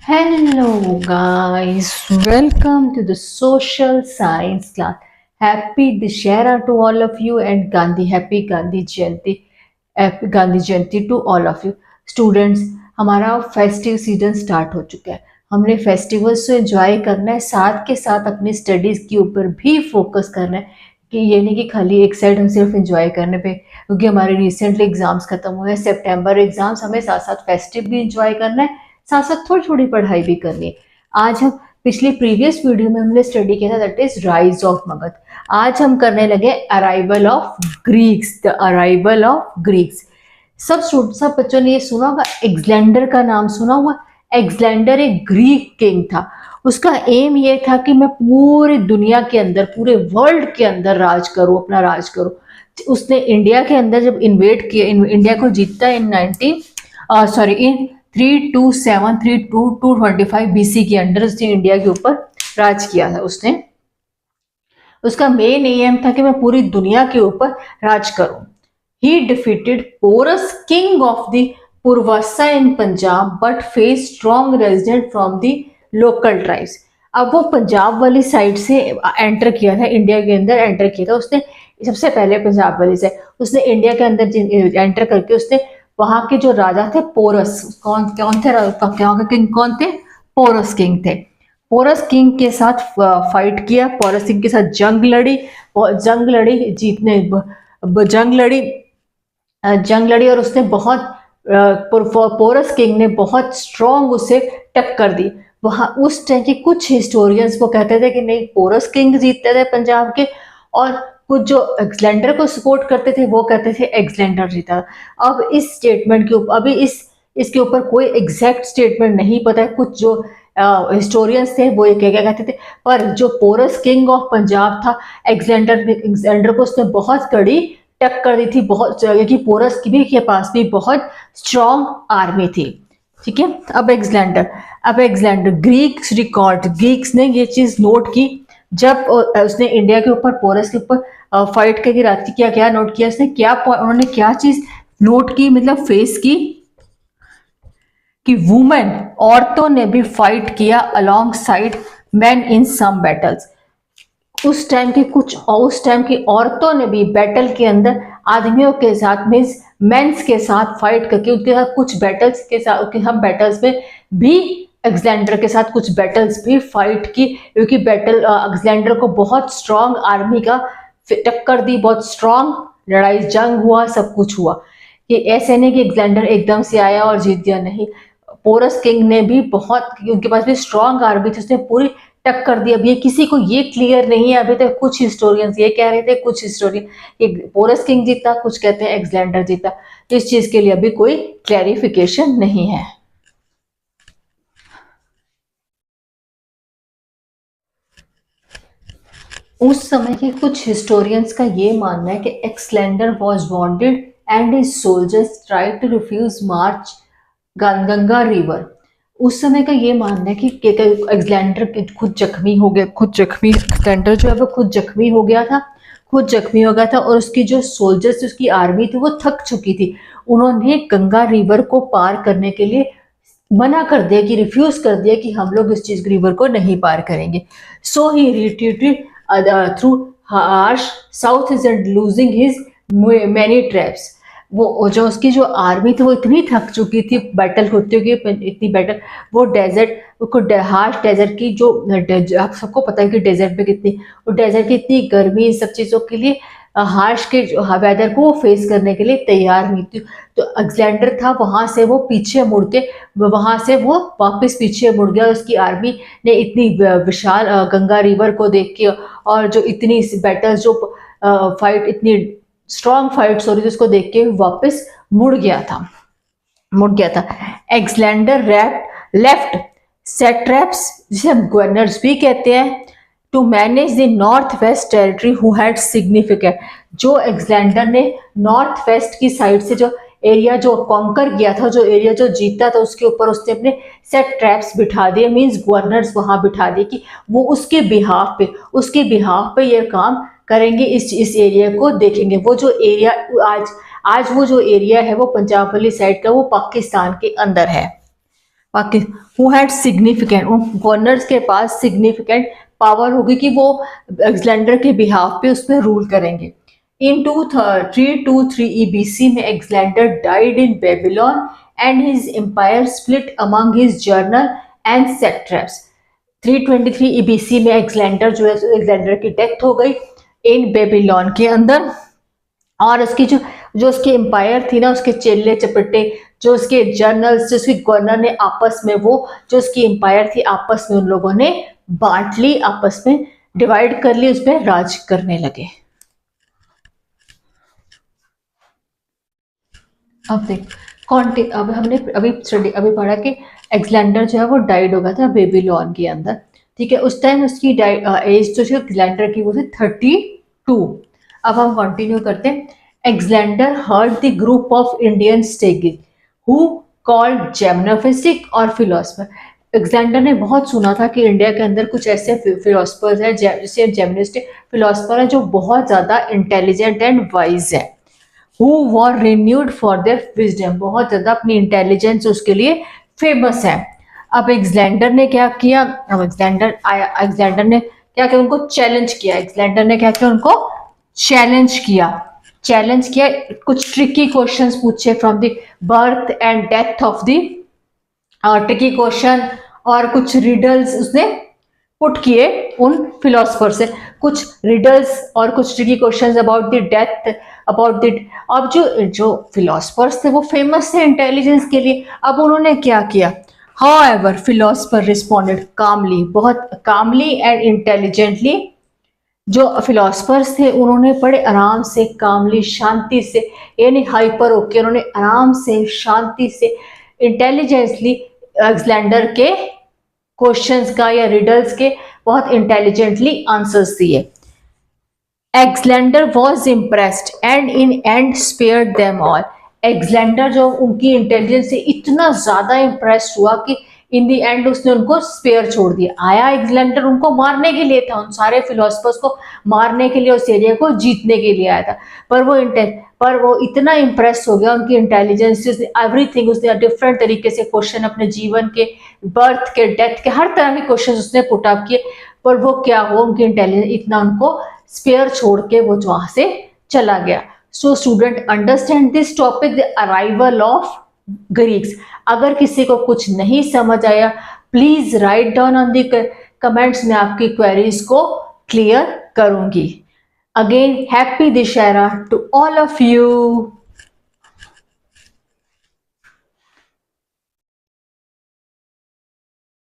Hello, guys. Welcome to the social science class. Happy Dashera to all of you and Happy Gandhi Jayanti. Happy Gandhi Jayanti to all of you. Students, हमारा festive season start हो चुका है। हमने festivals को enjoy करना है, साथ के साथ अपनी स्टडीज के ऊपर भी फोकस करना है कि ये नहीं कि खाली एक साइड हम सिर्फ एंजॉय करने पे, क्योंकि हमारे रिसेंटली एग्जाम्स खत्म हुए हैं, सितंबर एग्जाम्स, हमें साथ साथ फेस्टिव भी एंजॉय करना है, साथ साथ थोड़ी थोड़ी पढ़ाई भी करनी है। आज हम पिछली प्रीवियस वीडियो में हमने स्टडी किया था, that is rise of Magadh. आज हम करने लगे arrival of Greeks, the arrival of Greeks. सब बच्चों ने ये सुना होगा, एग्जैंडर का नाम सुना हुआ। एग्जैंडर एक ग्रीक किंग था। उसका एम ये था कि मैं पूरी दुनिया के अंदर, पूरे वर्ल्ड के अंदर राज करूं, अपना राज करूं। उसने इंडिया के अंदर जब इन्वेट किया, इंडिया को जीता इन 327 बीसी के अंडर उसने इंडिया के ऊपर राज किया था। उसने, उसका मेन एम था कि मैं पूरी दुनिया के ऊपर राज करूं। He defeated Porus king of the Pauravas in Punjab but face strong resident from the local tribes. अब वो पंजाब वाली साइड से एंटर किया था, इंडिया के अंदर एंटर किया था उसने। सबसे पहले पंजाब वाली से उसने इंडिया के अंदर एंटर करके उसने वहां के जो राजा थे पोरस, कौन कौन थे, यहाँ के किंग कौन थे? पोरस किंग थे। पोरस किंग के साथ फाइट किया, पोरस किंग के साथ जंग लड़ी, जंग लड़ी और उसने बहुत पोरस किंग ने बहुत स्ट्रॉन्ग उसे टक्कर दी। वहां उस टाइम के कुछ हिस्टोरियंस वो कहते थे कि नहीं, पोरस किंग जीतते थे पंजाब के, और कुछ जो एग्जैंडर को सपोर्ट करते थे वो कहते थे एग्जैंडर जीता। अब इस स्टेटमेंट के ऊपर, अभी इसके ऊपर कोई एग्जैक्ट स्टेटमेंट नहीं पता है। कुछ जो हिस्टोरियंस थे वो क्या क्या कहते थे, पर जो पोरस किंग ऑफ पंजाब था, एग्जैंडर को उसने बहुत कड़ी टक्कर दी थी, बहुत, क्योंकि पोरस की भी के पास भी बहुत स्ट्रॉन्ग आर्मी थी। ठीक है, अब एग्जैंडर ग्रीक्स रिकॉर्ड, ग्रीक्स ने ये चीज नोट की जब उसने इंडिया के ऊपर, पोरस के ऊपर फाइट करके रात की, क्या क्या नोट किया उसने, उन्होंने क्या चीज नोट की, मतलब फेस की, कि वुमेन, औरतों ने भी फाइट किया alongside man in some battles. उस टाइम की औरतों ने भी बैटल के अंदर आदमियों के साथ, मीन्स मेंस के साथ फाइट करके, उनके साथ कुछ बैटल्स के साथ, उनके हम बैटल्स में भी, अलेक्जेंडर के साथ कुछ बैटल्स भी फाइट की, क्योंकि अलेक्जेंडर को बहुत स्ट्रॉन्ग आर्मी का टक्कर दी, बहुत स्ट्रॉन्ग लड़ाई, जंग हुआ, सब कुछ हुआ। ये ऐसे नहीं कि अलेक्जेंडर एकदम से आया और जीत गया, नहीं। पोरस किंग ने भी बहुत, उनके पास भी स्ट्रॉन्ग आर्मी थी, उसने पूरी टक्कर दी। अब ये किसी को ये क्लियर नहीं है अभी तक। कुछ हिस्टोरियंस ये कह रहे थे, कुछ हिस्टोरियन पोरस किंग जीता, कुछ कहते हैं एग्जैंडर जीता। तो इस चीज के लिए अभी कोई क्लैरिफिकेशन नहीं है। उस समय के कुछ हिस्टोरियंस का ये मानना है कि Alexander was wanted and his soldiers tried to refuse march Ganga river. उस समय का ये मानना है कि अलेक्जेंडर खुद जख्मी हो गया, अलेक्जेंडर जो है वो खुद जख्मी हो गया था, और उसकी जो सोल्जर्स, उसकी आर्मी थी, वो थक चुकी थी। उन्होंने गंगा रिवर को पार करने के लिए मना कर दिया, कि रिफ्यूज कर दिया कि हम लोग इस चीज रिवर को नहीं पार करेंगे। So he retreated through harsh south and losing his many traps. वो जो उसकी जो आर्मी थी वो इतनी थक चुकी थी बैटल होते हुए, इतनी बैटल, वो डेजर्ट, हार्श डेजर्ट की जो, आप सबको पता है कि डेजर्ट में कितनी, वो डेजर्ट की इतनी गर्मी, इन सब चीज़ों के लिए, हार्श के वेदर को वो फेस करने के लिए तैयार नहीं थी। तो अलेक्जेंडर था, वहां से वो पीछे मुड़ के, वहां से वो वापस पीछे मुड़ गया। उसकी आर्मी ने इतनी विशाल गंगा रिवर को देख के, और जो इतनी बैटल, जो फाइट, इतनी स्ट्रॉन्ग फाइट हो रही थी, उसको देख के वापस मुड़ गया था। अलेक्जेंडर लेफ्ट सेट्रैप्स, जिसे हम गवर्नर्स भी कहते हैं, to manage the north west territory who had significant. जो अलेक्जेंडर ने नॉर्थ वेस्ट की साइड से जो एरिया जो कॉन्कर किया था, जो एरिया जो जीता था, उसके ऊपर उसने अपने सेट ट्रैप्स बिठा दिए, मीन्स गवर्नर्स वहां बिठा दिए कि वो उसके बिहाफ पे ये काम करेंगे, इस एरिया को देखेंगे। वो जो एरिया आज वो जो एरिया है वो पंजाब वाली साइड का, वो पाकिस्तान के अंदर है। पाकिस्तान हु हैड सिग्निफिकेंट, उन गवर्नर्स के पास सिग्निफिकेंट पावर होगी कि वो अलेक्जेंडर के बिहाफ पे उस पर रूल करेंगे। इन 323 EBC में Alexander died in Babylon and his empire split among his general and satraps. 323 EBC में अलेक्जेंडर जो है, अलेक्जेंडर की डेथ हो गई इन बेबीलोन के अंदर, और उसकी जो जो उसकी एम्पायर थी ना, उसके चेले चपटे, जो उसके जर्नल्स, जो उसके गवर्नर ने आपस में, वो जो उसकी एम्पायर थी आपस में उन लोगों ने बांट ली, आपस में डिवाइड कर ली, उस पर राज करने लगे। अब देख अब हमने अभी पढ़ा कि अलेक्जेंडर जो है वो डाइड हो गया था बेबीलोन के अंदर, ठीक है। उस टाइम उसकी एज जो अलेक्जेंडर की वो थी 32। अब हम कंटिन्यू करते हैं। Alexander heard the group of Indian स्टेगिस हु कॉल्ड जेमनोफिस्टिक और फिलोसफर। अलेक्जेंडर ने बहुत सुना था कि इंडिया के अंदर कुछ ऐसे फिलोसफर्स हैं, जैसे जेमनिस्टिक फिलोसफर है, जो बहुत ज़्यादा इंटेलिजेंट एंड वाइज है। who were renewed for their wisdom, बहुत ज़्यादा अपनी इंटेलिजेंस उसके लिए फेमस है। अब अलेक्जेंडर ने क्या किया, अब अलेक्जेंडर ने क्या किया, उनको चैलेंज किया। अलेक्जेंडर ने क्या किया, उनको चैलेंज किया, कुछ ट्रिकी क्वेश्चंस पूछे from the birth and death of the, tricky question और कुछ रिडल्स उसने पुट किए उन फिलोसफर से, कुछ रिडल्स और कुछ tricky questions about the death, about the. अब जो फिलोसफर्स थे वो फेमस थे इंटेलिजेंस के लिए। अब उन्होंने क्या किया, हाउएवर फिलोसफर रिस्पॉन्डेड कामली, बहुत कामली एंड इंटेलिजेंटली। जो फिलोसफर्स थे उन्होंने बड़े आराम से, कामली, शांति से, यानी हाइपर होके उन्होंने आराम से, शांति से, इंटेलिजेंसली अलेक्जेंडर के क्वेश्चंस का या रिडल्स के बहुत इंटेलिजेंटली आंसर्स दिए। Alexander was impressed and in and spared them all. Alexander जो उनकी इंटेलिजेंस से इतना ज्यादा इम्प्रेस्ड हुआ कि इन दी एंड उसने उनको स्पेयर छोड़ दिया। आया अलेक्जेंडर उनको मारने के लिए था, उन सारे फिलोसफर्स को मारने के लिए, उस एरिया को जीतने के लिए आया था, पर वो इतना इम्प्रेस हो गया उनकी इंटेलिजेंस से, एवरीथिंग उसने डिफरेंट तरीके से क्वेश्चन अपने जीवन के, बर्थ के, डेथ के, हर तरह के क्वेश्चन उसने पुट अप किए, पर वो क्या हुआ, उनकी इंटेलिजेंस इतना, उनको स्पेयर छोड़ के वो वहां से चला गया। So student understand this topic, the arrival of Greeks. अगर किसी को कुछ नहीं समझ आया, please write down on the comments में, आपकी क्वेरीज को क्लियर करूंगी। Again happy Dussehra to all of you.